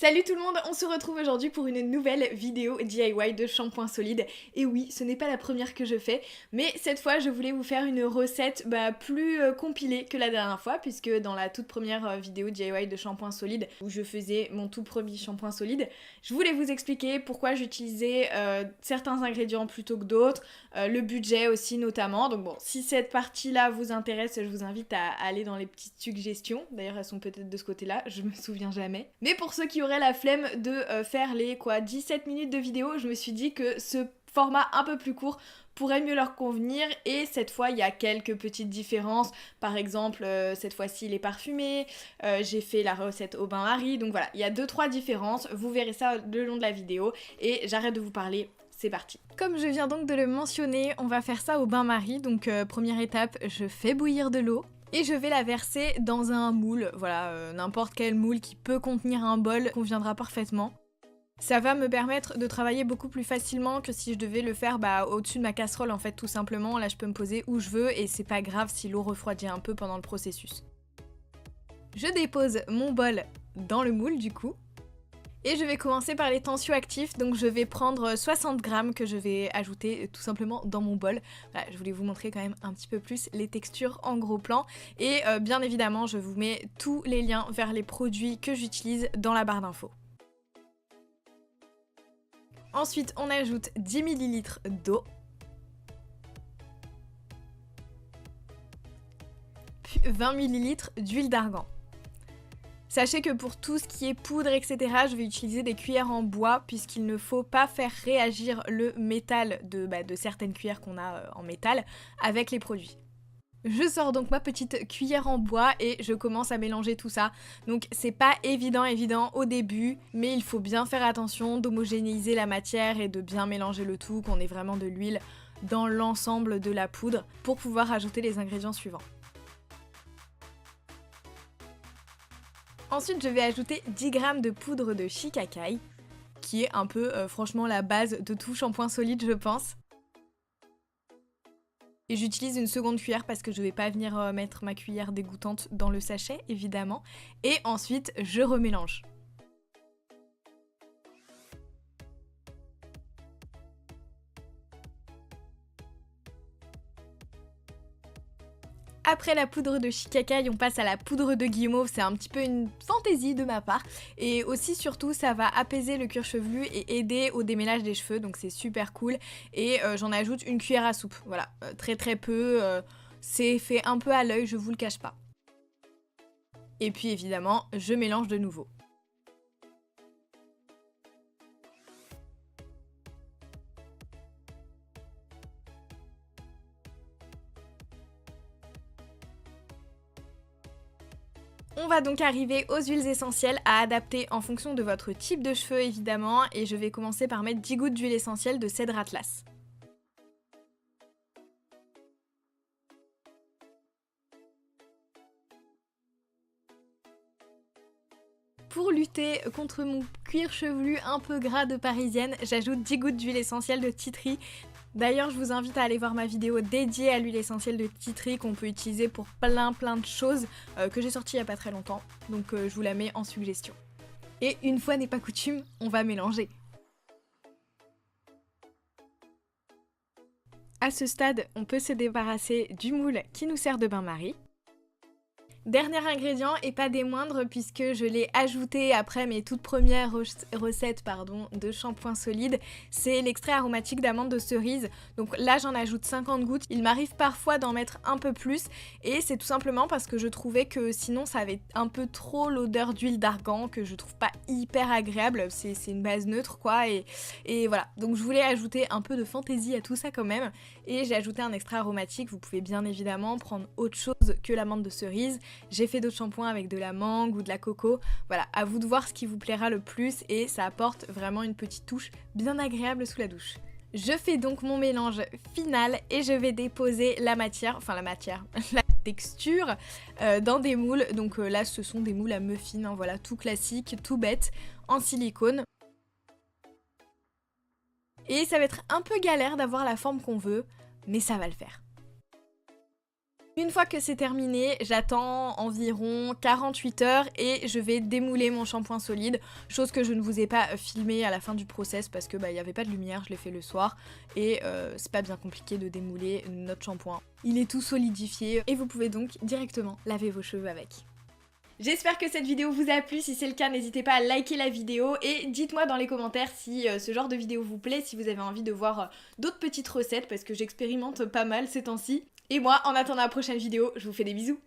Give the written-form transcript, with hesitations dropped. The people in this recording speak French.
Salut tout le monde, on se retrouve aujourd'hui pour une nouvelle vidéo DIY de shampoing solide. Et oui, ce n'est pas la première que je fais, mais cette fois je voulais vous faire une recette plus compilée que la dernière fois, puisque dans la toute première vidéo DIY de shampoing solide, où je faisais mon tout premier shampoing solide, je voulais vous expliquer pourquoi j'utilisais certains ingrédients plutôt que d'autres, le budget aussi notamment. Donc bon, si cette partie-là vous intéresse, je vous invite à aller dans les petites suggestions. D'ailleurs, elles sont peut-être de ce côté-là, je me souviens jamais. Mais pour ceux qui auraient la flemme de faire les 17 minutes de vidéo, je me suis dit que ce format un peu plus court pourrait mieux leur convenir, et cette fois il y a quelques petites différences. Par exemple, cette fois-ci il est parfumé, j'ai fait la recette au bain-marie, donc voilà, il y a 2-3 différences, vous verrez ça le long de la vidéo, et j'arrête de vous parler. C'est parti. Comme je viens donc de le mentionner, on va faire ça au bain-marie. Donc première étape, je fais bouillir de l'eau et je vais la verser dans un moule. Voilà, n'importe quel moule qui peut contenir un bol conviendra parfaitement. Ça va me permettre de travailler beaucoup plus facilement que si je devais le faire au-dessus de ma casserole en fait, tout simplement. Là je peux me poser où je veux et c'est pas grave si l'eau refroidit un peu pendant le processus. Je dépose mon bol dans le moule du coup. Et je vais commencer par les tensioactifs, donc je vais prendre 60 grammes que je vais ajouter tout simplement dans mon bol. Voilà, je voulais vous montrer quand même un petit peu plus les textures en gros plan. Et bien évidemment, je vous mets tous les liens vers les produits que j'utilise dans la barre d'infos. Ensuite, on ajoute 10 ml d'eau. Puis 20 ml d'huile d'argan. Sachez que pour tout ce qui est poudre, etc., je vais utiliser des cuillères en bois puisqu'il ne faut pas faire réagir le métal de certaines cuillères qu'on a en métal avec les produits. Je sors donc ma petite cuillère en bois et je commence à mélanger tout ça. Donc c'est pas évident au début, mais il faut bien faire attention d'homogénéiser la matière et de bien mélanger le tout, qu'on ait vraiment de l'huile dans l'ensemble de la poudre pour pouvoir ajouter les ingrédients suivants. Ensuite, je vais ajouter 10 g de poudre de shikakai, qui est un peu franchement la base de tout shampoing solide, je pense. Et j'utilise une seconde cuillère parce que je vais pas venir mettre ma cuillère dégoûtante dans le sachet, évidemment. Et ensuite, je remélange. Après la poudre de shikakai, on passe à la poudre de guimauve, c'est un petit peu une fantaisie de ma part. Et aussi surtout, ça va apaiser le cuir chevelu et aider au démêlage des cheveux, donc c'est super cool. Et j'en ajoute une cuillère à soupe, voilà, très peu, c'est fait un peu à l'œil, je vous le cache pas. Et puis évidemment, je mélange de nouveau. On va donc arriver aux huiles essentielles à adapter en fonction de votre type de cheveux évidemment, et je vais commencer par mettre 10 gouttes d'huile essentielle de cèdre atlas. Pour lutter contre mon cuir chevelu un peu gras de parisienne, j'ajoute 10 gouttes d'huile essentielle de tea tree. D'ailleurs, je vous invite à aller voir ma vidéo dédiée à l'huile essentielle de tea tree qu'on peut utiliser pour plein de choses que j'ai sortie il n'y a pas très longtemps. Donc je vous la mets en suggestion. Et une fois n'est pas coutume, on va mélanger. À ce stade, on peut se débarrasser du moule qui nous sert de bain-marie. Dernier ingrédient, et pas des moindres, puisque je l'ai ajouté après mes toutes premières recettes de shampoing solide, c'est l'extrait aromatique d'amande de cerise. Donc là j'en ajoute 50 gouttes, il m'arrive parfois d'en mettre un peu plus, et c'est tout simplement parce que je trouvais que sinon ça avait un peu trop l'odeur d'huile d'argan, que je trouve pas hyper agréable, c'est une base neutre quoi, et voilà. Donc je voulais ajouter un peu de fantaisie à tout ça quand même, et j'ai ajouté un extrait aromatique. Vous pouvez bien évidemment prendre autre chose que l'amande de cerise. J'ai fait d'autres shampoings avec de la mangue ou de la coco. Voilà, à vous de voir ce qui vous plaira le plus, et ça apporte vraiment une petite touche bien agréable sous la douche. Je fais donc mon mélange final et je vais déposer la texture dans des moules. Donc là ce sont des moules à muffins, hein, voilà, tout classique, tout bête, en silicone. Et ça va être un peu galère d'avoir la forme qu'on veut, mais ça va le faire. Une fois que c'est terminé, j'attends environ 48 heures et je vais démouler mon shampoing solide, chose que je ne vous ai pas filmé à la fin du process parce que il y avait pas de lumière, je l'ai fait le soir et c'est pas bien compliqué de démouler notre shampoing. Il est tout solidifié et vous pouvez donc directement laver vos cheveux avec. J'espère que cette vidéo vous a plu, si c'est le cas n'hésitez pas à liker la vidéo et dites-moi dans les commentaires si ce genre de vidéo vous plaît, si vous avez envie de voir d'autres petites recettes parce que j'expérimente pas mal ces temps-ci. Et moi, en attendant la prochaine vidéo, je vous fais des bisous.